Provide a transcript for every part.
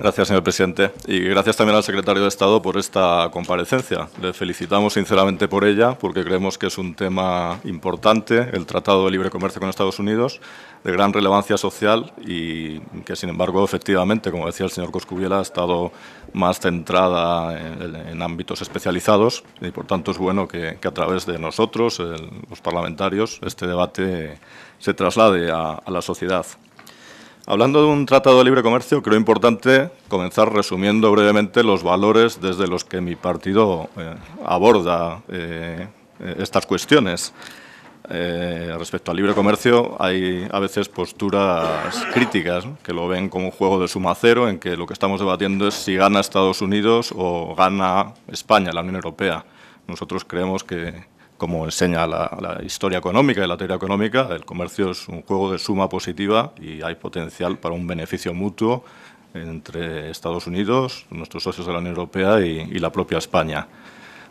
Gracias, señor presidente. Y gracias también al secretario de Estado por esta comparecencia. Le felicitamos sinceramente por ella, porque creemos que es un tema importante, el Tratado de Libre Comercio con Estados Unidos, de gran relevancia social y que, sin embargo, efectivamente, como decía el señor Coscubiela, ha estado más centrada en ámbitos especializados y, por tanto, es bueno que a través de nosotros, los parlamentarios, este debate se traslade a la sociedad. Hablando de un tratado de libre comercio, creo importante comenzar resumiendo brevemente los valores desde los que mi partido aborda estas cuestiones. Respecto al libre comercio, hay a veces posturas críticas, ¿no?, que lo ven como un juego de suma cero, en que lo que estamos debatiendo es si gana Estados Unidos o gana España, la Unión Europea. Nosotros creemos que, como enseña la historia económica y la teoría económica, el comercio es un juego de suma positiva y hay potencial para un beneficio mutuo entre Estados Unidos, nuestros socios de la Unión Europea y la propia España.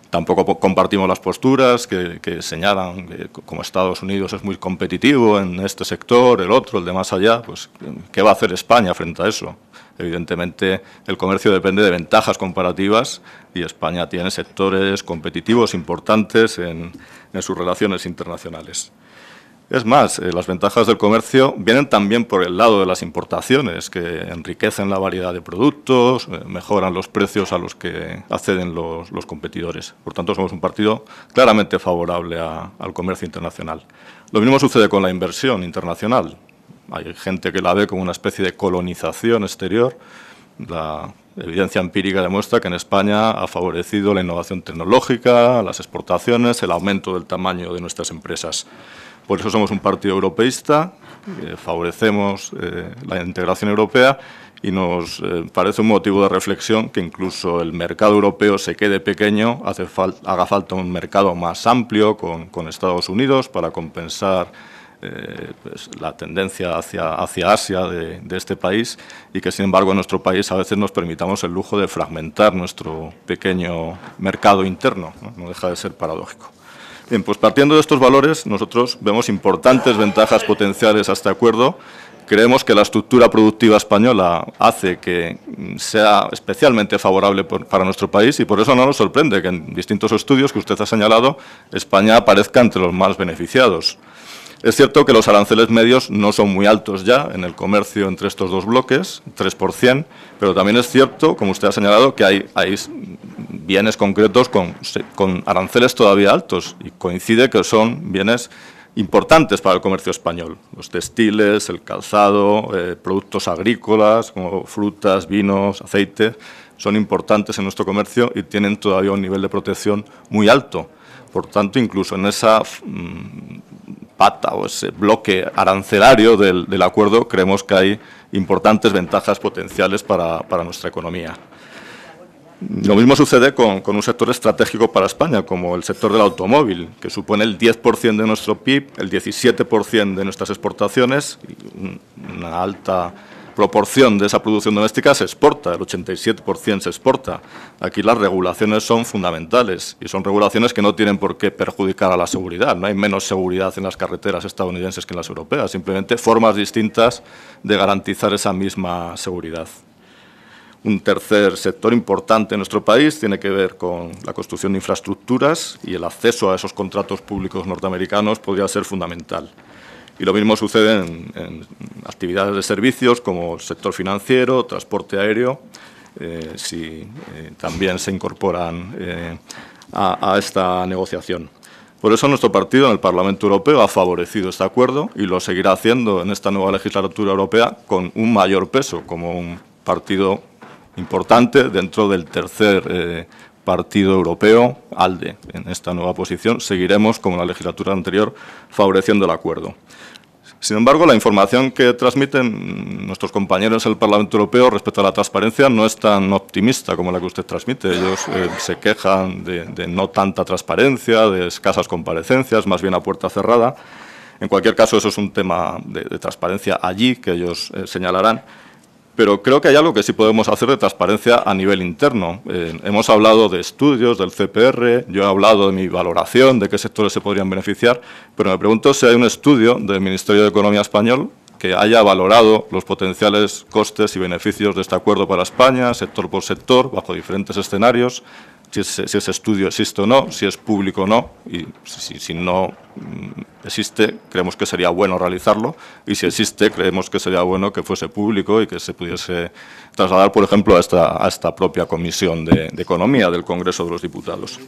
Tampoco compartimos las posturas que señalan que, como Estados Unidos es muy competitivo en este sector, el otro, el de más allá, pues ¿qué va a hacer España frente a eso? Evidentemente, el comercio depende de ventajas comparativas y España tiene sectores competitivos importantes en sus relaciones internacionales. Es más, las ventajas del comercio vienen también por el lado de las importaciones, que enriquecen la variedad de productos, mejoran los precios a los que acceden los competidores. Por tanto, somos un partido claramente favorable al comercio internacional. Lo mismo sucede con la inversión internacional. Hay gente que la ve como una especie de colonización exterior. La evidencia empírica demuestra que en España ha favorecido la innovación tecnológica, las exportaciones, el aumento del tamaño de nuestras empresas. Por eso somos un partido europeísta, favorecemos la integración europea y nos parece un motivo de reflexión que incluso el mercado europeo se quede pequeño, haga falta un mercado más amplio con Estados Unidos para compensar pues, la tendencia hacia Asia de este país y que, sin embargo, en nuestro país a veces nos permitamos el lujo de fragmentar nuestro pequeño mercado interno, ¿no? No deja de ser paradójico. Bien, pues partiendo de estos valores, nosotros vemos importantes ventajas potenciales a este acuerdo. Creemos que la estructura productiva española hace que sea especialmente favorable para nuestro país y por eso no nos sorprende que en distintos estudios que usted ha señalado, España aparezca entre los más beneficiados. Es cierto que los aranceles medios no son muy altos ya en el comercio entre estos dos bloques, 3%, pero también es cierto, como usted ha señalado, que hay bienes concretos con aranceles todavía altos y coincide que son bienes importantes para el comercio español. Los textiles, el calzado, productos agrícolas como frutas, vinos, aceite, son importantes en nuestro comercio y tienen todavía un nivel de protección muy alto. Por tanto, incluso en esa pata o ese bloque arancelario del acuerdo, creemos que hay importantes ventajas potenciales para nuestra economía. Lo mismo sucede con un sector estratégico para España, como el sector del automóvil, que supone el 10% de nuestro PIB, el 17% de nuestras exportaciones, y una alta proporción de esa producción doméstica se exporta, el 87% se exporta. Aquí las regulaciones son fundamentales y son regulaciones que no tienen por qué perjudicar a la seguridad. No hay menos seguridad en las carreteras estadounidenses que en las europeas, simplemente formas distintas de garantizar esa misma seguridad. Un tercer sector importante en nuestro país tiene que ver con la construcción de infraestructuras y el acceso a esos contratos públicos norteamericanos podría ser fundamental. Y lo mismo sucede en actividades de servicios como el sector financiero, transporte aéreo, si también se incorporan a esta negociación. Por eso nuestro partido en el Parlamento Europeo ha favorecido este acuerdo y lo seguirá haciendo en esta nueva legislatura europea con un mayor peso, como un partido importante dentro del tercer partido europeo, ALDE. En esta nueva posición seguiremos, como en la legislatura anterior, favoreciendo el acuerdo. Sin embargo, la información que transmiten nuestros compañeros en el Parlamento Europeo respecto a la transparencia no es tan optimista como la que usted transmite. Ellos se quejan de no tanta transparencia, de escasas comparecencias, más bien a puerta cerrada. En cualquier caso, eso es un tema de transparencia allí que ellos señalarán. Pero creo que hay algo que sí podemos hacer de transparencia a nivel interno. Hemos hablado de estudios del CPR, yo he hablado de mi valoración, de qué sectores se podrían beneficiar, pero me pregunto si hay un estudio del Ministerio de Economía español que haya valorado los potenciales costes y beneficios de este acuerdo para España, sector por sector, bajo diferentes escenarios, si ese estudio existe o no, si es público o no, y si no existe, creemos que sería bueno realizarlo, y si existe, creemos que sería bueno que fuese público y que se pudiese trasladar, por ejemplo, a esta propia Comisión de Economía del Congreso de los Diputados.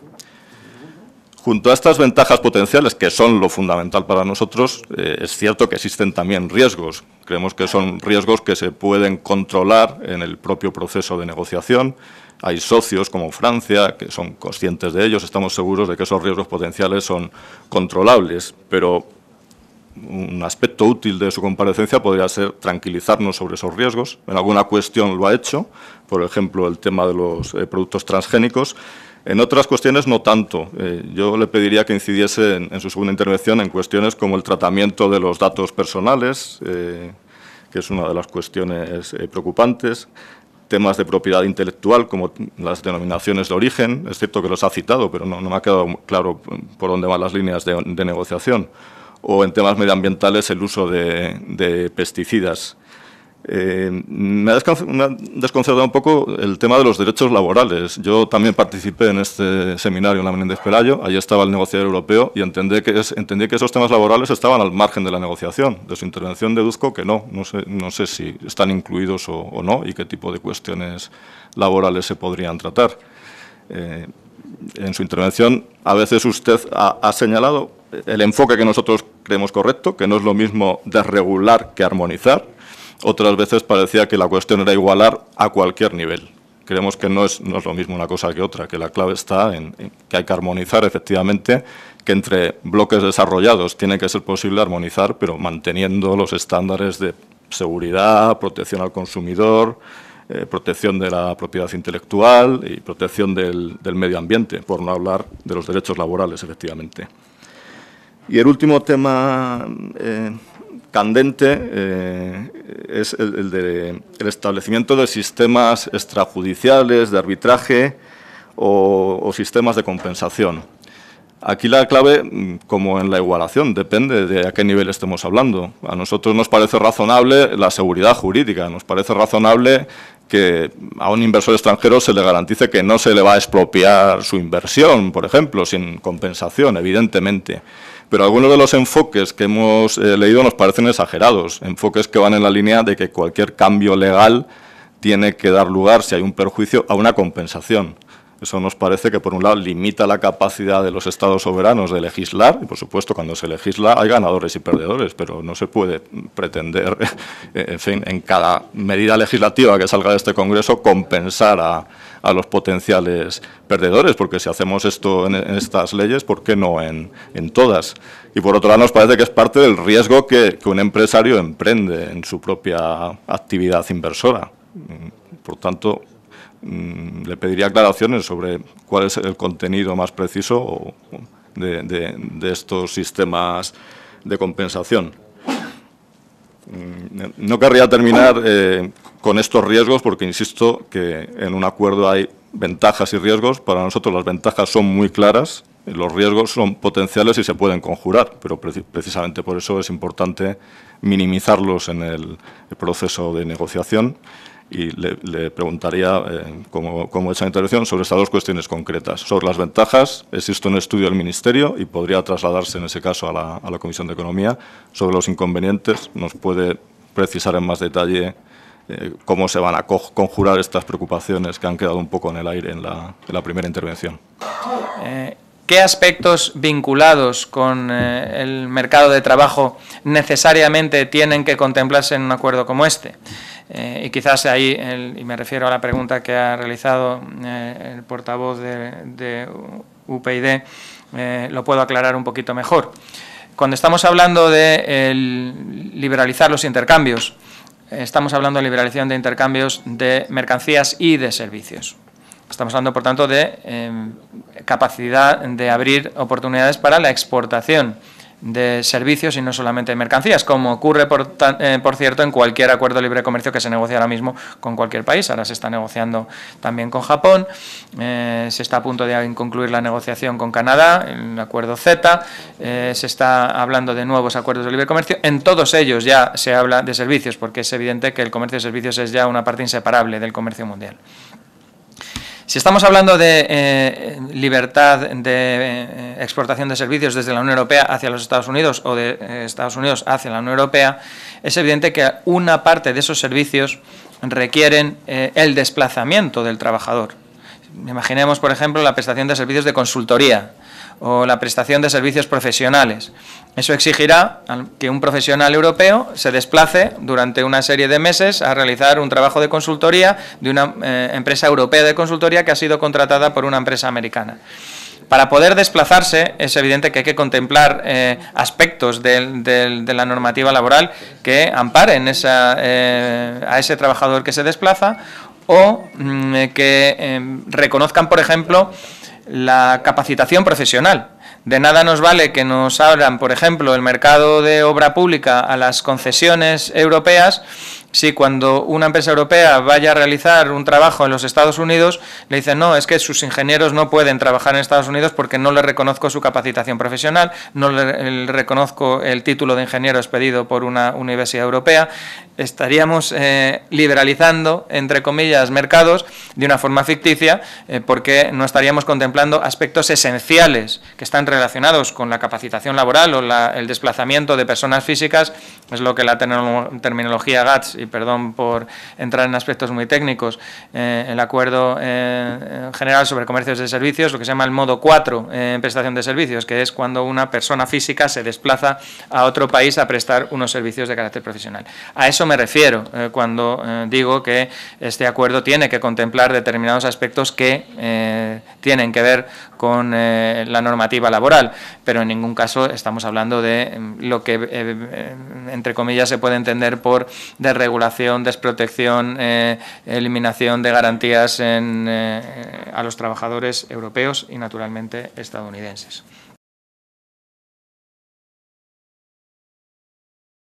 Junto a estas ventajas potenciales, que son lo fundamental para nosotros, es cierto que existen también riesgos. Creemos que son riesgos que se pueden controlar en el propio proceso de negociación. Hay socios como Francia que son conscientes de ellos, estamos seguros de que esos riesgos potenciales son controlables, pero un aspecto útil de su comparecencia podría ser tranquilizarnos sobre esos riesgos. En alguna cuestión lo ha hecho, por ejemplo, el tema de los productos transgénicos. En otras cuestiones no tanto. Yo le pediría que incidiese en su segunda intervención en cuestiones como el tratamiento de los datos personales, que es una de las cuestiones preocupantes, temas de propiedad intelectual como las denominaciones de origen, es cierto que los ha citado, pero no me ha quedado claro por dónde van las líneas de negociación, o en temas medioambientales el uso de pesticidas. Me ha desconcertado un poco el tema de los derechos laborales. Yo también participé en este seminario en la Menéndez Pelayo, allí estaba el negociador europeo y entendí que esos temas laborales estaban al margen de la negociación. De su intervención deduzco que no sé si están incluidos o no y qué tipo de cuestiones laborales se podrían tratar. En su intervención a veces usted ha señalado el enfoque que nosotros creemos correcto, que no es lo mismo desregular que armonizar. Otras veces parecía que la cuestión era igualar a cualquier nivel. Creemos que no es lo mismo una cosa que otra, que la clave está en que hay que armonizar efectivamente, que entre bloques desarrollados tiene que ser posible armonizar, pero manteniendo los estándares de seguridad, protección al consumidor, protección de la propiedad intelectual y protección del medio ambiente, por no hablar de los derechos laborales, efectivamente. Y el último tema candente es el establecimiento de sistemas extrajudiciales, de arbitraje o sistemas de compensación. Aquí la clave, como en la igualación, depende de a qué nivel estemos hablando. A nosotros nos parece razonable la seguridad jurídica, nos parece razonable que a un inversor extranjero se le garantice que no se le va a expropiar su inversión, por ejemplo, sin compensación, evidentemente. Pero algunos de los enfoques que hemos leído nos parecen exagerados, enfoques que van en la línea de que cualquier cambio legal tiene que dar lugar, si hay un perjuicio, a una compensación. Eso nos parece que, por un lado, limita la capacidad de los Estados soberanos de legislar, y, por supuesto, cuando se legisla hay ganadores y perdedores, pero no se puede pretender, en fin, en cada medida legislativa que salga de este Congreso, compensar a los potenciales perdedores, porque si hacemos esto en estas leyes, ¿por qué no en todas? Y, por otro lado, nos parece que es parte del riesgo que un empresario emprende en su propia actividad inversora. Por tanto, le pediría aclaraciones sobre cuál es el contenido más preciso de estos sistemas de compensación. No querría terminar con estos riesgos porque insisto que en un acuerdo hay ventajas y riesgos. Para nosotros las ventajas son muy claras, los riesgos son potenciales y se pueden conjurar, pero precisamente por eso es importante minimizarlos en el proceso de negociación. Y le preguntaría, como he hecho en intervención, sobre estas dos cuestiones concretas. Sobre las ventajas, existe un estudio del Ministerio y podría trasladarse en ese caso a la Comisión de Economía. Sobre los inconvenientes, ¿nos puede precisar en más detalle cómo se van a conjurar estas preocupaciones que han quedado un poco en el aire en la primera intervención? ¿Qué aspectos vinculados con el mercado de trabajo necesariamente tienen que contemplarse en un acuerdo como este? Y quizás ahí, y me refiero a la pregunta que ha realizado el portavoz de UPyD, lo puedo aclarar un poquito mejor. Cuando estamos hablando de liberalizar los intercambios, estamos hablando de liberalización de intercambios de mercancías y de servicios. Estamos hablando, por tanto, de capacidad de abrir oportunidades para la exportación de servicios y no solamente de mercancías, como ocurre, por cierto, en cualquier acuerdo de libre comercio que se negocia ahora mismo con cualquier país. Ahora se está negociando también con Japón, se está a punto de concluir la negociación con Canadá, el acuerdo CETA, se está hablando de nuevos acuerdos de libre comercio. En todos ellos ya se habla de servicios, porque es evidente que el comercio de servicios es ya una parte inseparable del comercio mundial. Si estamos hablando de libertad de exportación de servicios desde la Unión Europea hacia los Estados Unidos o de Estados Unidos hacia la Unión Europea, es evidente que una parte de esos servicios requieren el desplazamiento del trabajador. Imaginemos, por ejemplo, la prestación de servicios de consultoría o la prestación de servicios profesionales. Eso exigirá que un profesional europeo se desplace durante una serie de meses a realizar un trabajo de consultoría de una empresa europea de consultoría que ha sido contratada por una empresa americana. Para poder desplazarse es evidente que hay que contemplar aspectos de la normativa laboral que amparen a ese trabajador que se desplaza o que reconozcan, por ejemplo, la capacitación profesional. De nada nos vale que nos abran, por ejemplo, el mercado de obra pública a las concesiones europeas si cuando una empresa europea vaya a realizar un trabajo en los Estados Unidos le dicen no, es que sus ingenieros no pueden trabajar en Estados Unidos porque no le reconozco su capacitación profesional, no le reconozco el título de ingeniero expedido por una universidad europea. Estaríamos liberalizando, entre comillas, mercados de una forma ficticia porque no estaríamos contemplando aspectos esenciales que están relacionados con la capacitación laboral o el desplazamiento de personas físicas. Es lo que la terminología GATS, y perdón por entrar en aspectos muy técnicos, el Acuerdo General sobre Comercios de Servicios, lo que se llama el modo 4 en prestación de servicios, que es cuando una persona física se desplaza a otro país a prestar unos servicios de carácter profesional. A eso me refiero cuando digo que este acuerdo tiene que contemplar determinados aspectos que tienen que ver con la normativa laboral, pero en ningún caso estamos hablando de lo que, entre comillas, se puede entender por desregulación, desprotección, eliminación de garantías a los trabajadores europeos y, naturalmente, estadounidenses.